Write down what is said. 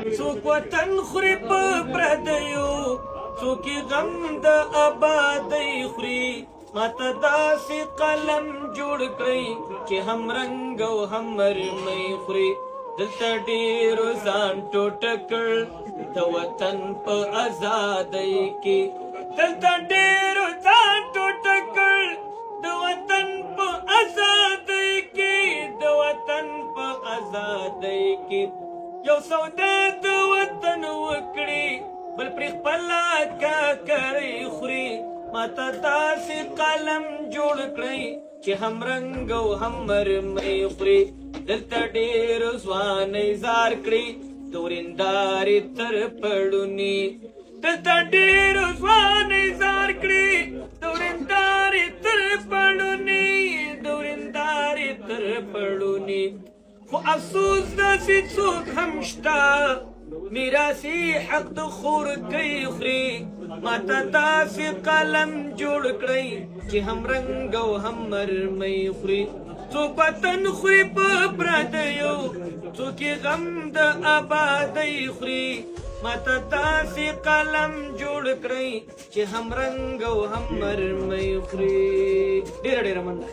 څوک وطن خوري په پردیو، څوک یې غم د آبادۍ خوري. ماته داسې قلم جوړ کړئ چې هم رنګ او هم مرمۍ خوري. دلته ډېرو ځان ټوټه کړ د وطن په ازادۍ کې. دلته ډېرو ځان ټوټه کړ د وطن په ازادۍ کې. د وطن په ازادۍ کې یو سودا د وطن وکړي، بل پرې خپله کاکرۍ خوري. ماته داسې قلم جوړ کړئ چې هم رنګ او هم مرمۍ خوري. دلته ډېرو ځوانۍ زار کړي د ورېندارې تر پړوني. دلته ډېرو ځوانۍ زار کړي د ورېندارې تر پړوني. د ورېندارې تر پړوني. خو افسوس داسې څوک هم شته میراثي حق د خور کوي خوري. ماته داسې قلم جوړ کړئ چې هم رنګ او هم مرمۍ خوري. څوک وطن خوري په پردیو، څوک یې غم د آبادۍ خوري. ماته داسې قلم جوړ کړئ چې هم رنګ او هم مرمۍ خوري. ډېره ډېره مننه.